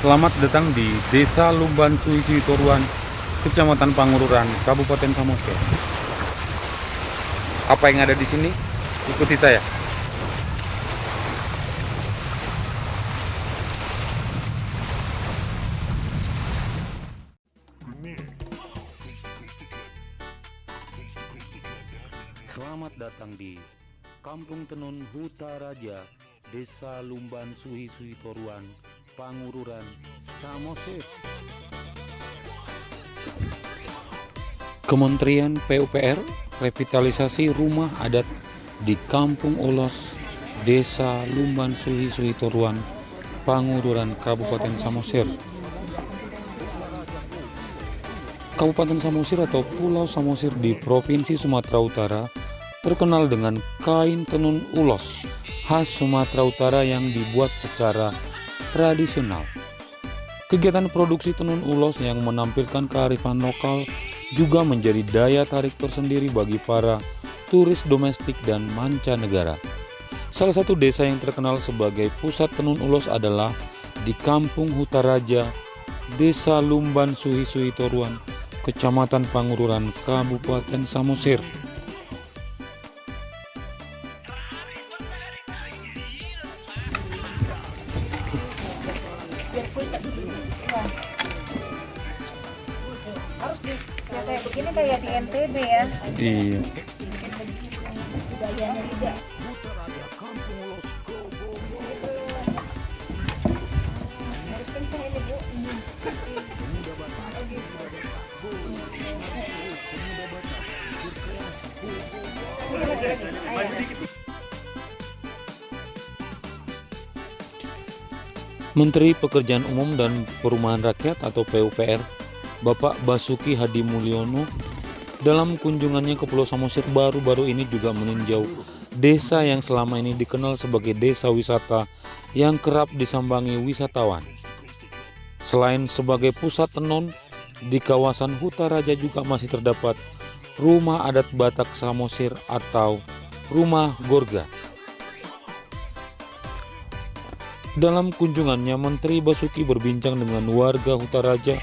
Selamat datang di Desa Lumban Suwi Toruan, Kecamatan Pangururan, Kabupaten Samosir. Apa yang ada di sini? Ikuti saya. Selamat datang di Kampung Tenun Hutaraja, Desa Lumban Suwi Toruan, Pangururan, Samosir. Kementerian PUPR revitalisasi rumah adat di Kampung Ulos, Desa Lumban Suwi Toruan, Pangururan, Kabupaten Samosir. Kabupaten Samosir atau Pulau Samosir di Provinsi Sumatera Utara terkenal dengan kain tenun ulos khas Sumatera Utara yang dibuat secara tradisional. Kegiatan produksi tenun ulos yang menampilkan kearifan lokal juga menjadi daya tarik tersendiri bagi para turis domestik dan mancanegara. Salah satu desa yang terkenal sebagai pusat tenun ulos adalah di Kampung Hutaraja, Desa Lumban Suwi Toruan, Kecamatan Pangururan, Kabupaten Samosir. Harus ya kayak begini kayak di NTB ya. Iya. Budayanya juga. Harus kencang ini Bu. Menteri Pekerjaan Umum dan Perumahan Rakyat atau PUPR, Bapak Basuki Hadi Mulyono, dalam kunjungannya ke Pulau Samosir baru-baru ini juga meninjau desa yang selama ini dikenal sebagai desa wisata yang kerap disambangi wisatawan. Selain sebagai pusat tenun, di kawasan Hutaraja juga masih terdapat rumah adat Batak Samosir atau rumah Gorga. Dalam kunjungannya, Menteri Basuki berbincang dengan warga Hutaraja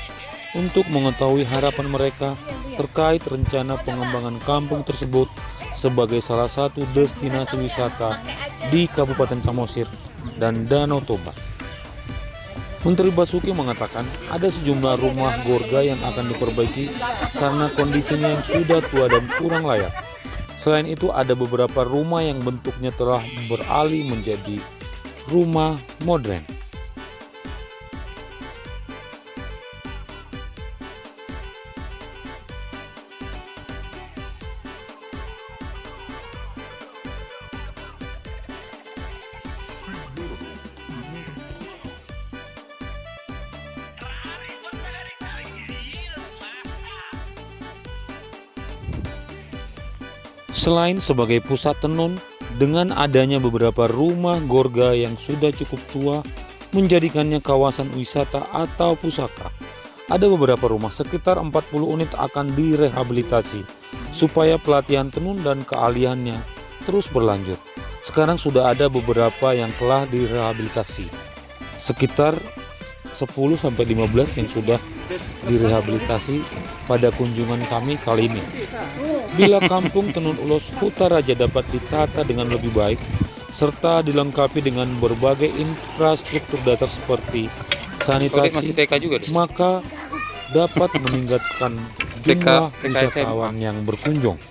untuk mengetahui harapan mereka terkait rencana pengembangan kampung tersebut sebagai salah satu destinasi wisata di Kabupaten Samosir dan Danau Toba. Menteri Basuki mengatakan ada sejumlah rumah Gorga yang akan diperbaiki karena kondisinya yang sudah tua dan kurang layak. Selain itu, ada beberapa rumah yang bentuknya telah beralih menjadi rumah modern. Selain sebagai pusat tenun, dengan adanya beberapa rumah Gorga yang sudah cukup tua menjadikannya kawasan wisata atau pusaka. Ada beberapa rumah sekitar 40 unit akan direhabilitasi supaya pelatihan tenun dan keahliannya terus berlanjut. Sekarang sudah ada beberapa yang telah direhabilitasi. Sekitar 10-15 yang sudah direhabilitasi pada kunjungan kami kali ini. Bila kampung tenun ulos Hutaraja dapat ditata dengan lebih baik serta dilengkapi dengan berbagai infrastruktur dasar seperti sanitasi, maka dapat meningkatkan jumlah wisatawan yang berkunjung.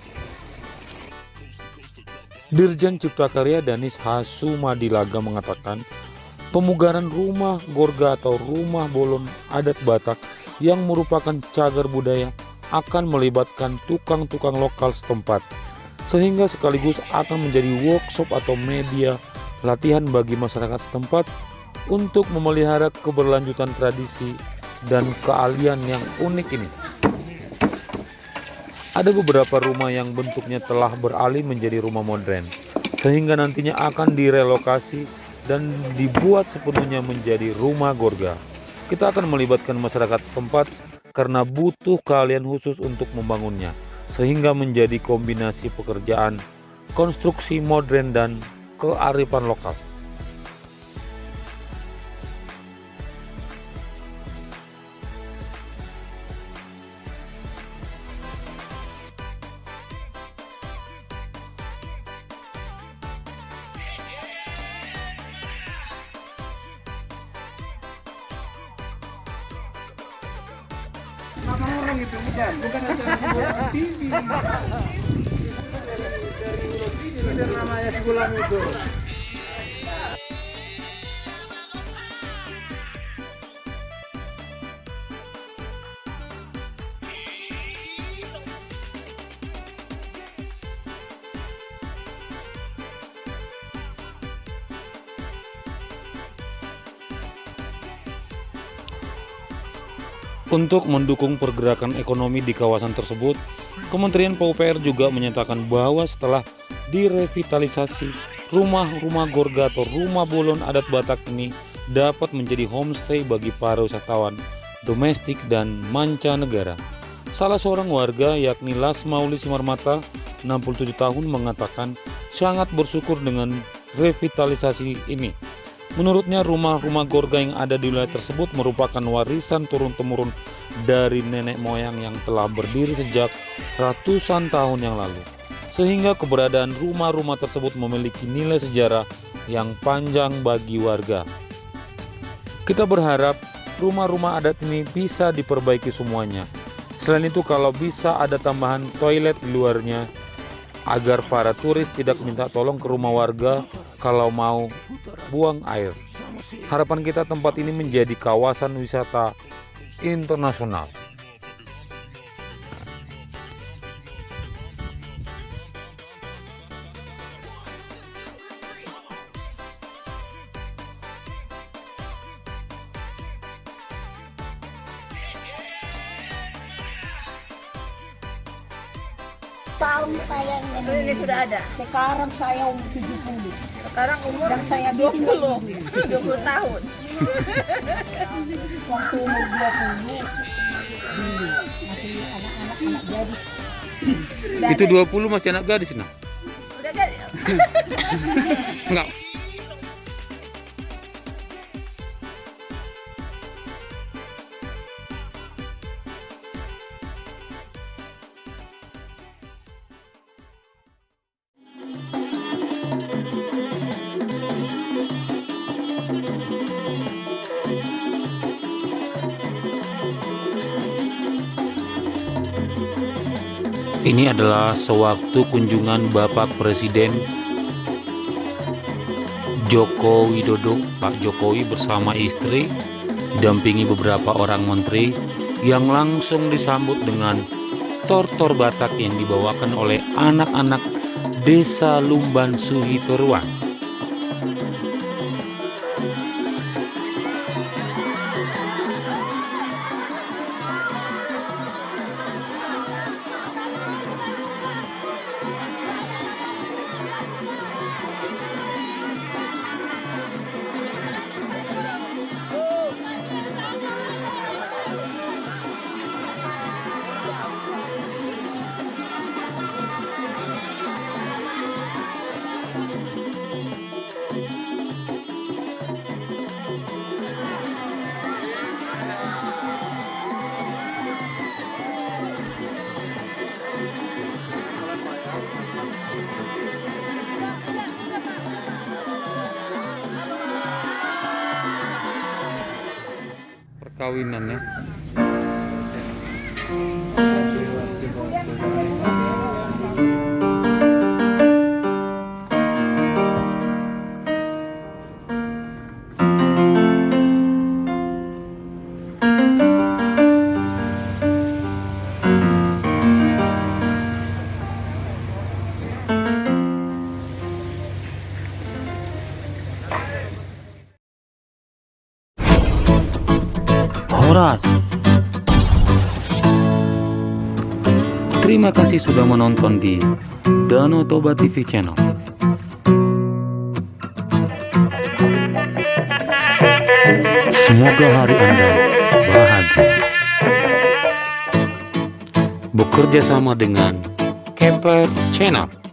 Dirjen Cipta Karya Danis Hasumadilaga mengatakan, pemugaran rumah Gorga atau rumah bolon adat Batak yang merupakan cagar budaya akan melibatkan tukang-tukang lokal setempat, sehingga sekaligus akan menjadi workshop atau media latihan bagi masyarakat setempat untuk memelihara keberlanjutan tradisi dan keahlian yang unik ini. Ada beberapa rumah yang bentuknya telah beralih menjadi rumah modern, sehingga nantinya akan direlokasi dan dibuat sepenuhnya menjadi rumah Gorga. Kita akan melibatkan masyarakat setempat karena butuh keahlian khusus untuk membangunnya, sehingga menjadi kombinasi pekerjaan, konstruksi modern dan kearifan lokal. Nama orang itu bukan acara sebulan TV. Dari Ulo TV itu namanya sebulan itu. Untuk mendukung pergerakan ekonomi di kawasan tersebut, Kementerian PUPR juga menyatakan bahwa setelah direvitalisasi, rumah-rumah Gorga atau rumah bolon adat Batak ini dapat menjadi homestay bagi para wisatawan domestik dan mancanegara. Salah seorang warga yakni Lasmauli Simarmata, 67 tahun, mengatakan sangat bersyukur dengan revitalisasi ini. Menurutnya rumah-rumah Gorga yang ada di wilayah tersebut merupakan warisan turun-temurun dari nenek moyang yang telah berdiri sejak ratusan tahun yang lalu. Sehingga keberadaan rumah-rumah tersebut memiliki nilai sejarah yang panjang bagi warga. Kita berharap rumah-rumah adat ini bisa diperbaiki semuanya. Selain itu, kalau bisa ada tambahan toilet di luarnya agar para turis tidak minta tolong ke rumah warga kalau mau buang air. Harapan kita tempat ini menjadi kawasan wisata internasional. Tahun saya Ini sudah ada. sekarang saya umur 70. Sekarang umur Dan saya 20 tahun. Waktu umur 20 masih anak-anak anak gadis. Itu 20 masih anak gadis, nah? Udah jadi. Enggak. Ini adalah sewaktu kunjungan Bapak Presiden Joko Widodo, Pak Jokowi bersama istri, didampingi beberapa orang menteri yang langsung disambut dengan tortor Batak yang dibawakan oleh anak-anak Desa Lumban Suhitoruan. Perkawinannya. Horas. Terima kasih sudah menonton di Danau Toba TV channel. Semoga hari Anda bahagia. Bekerja sama dengan Kepler Channel.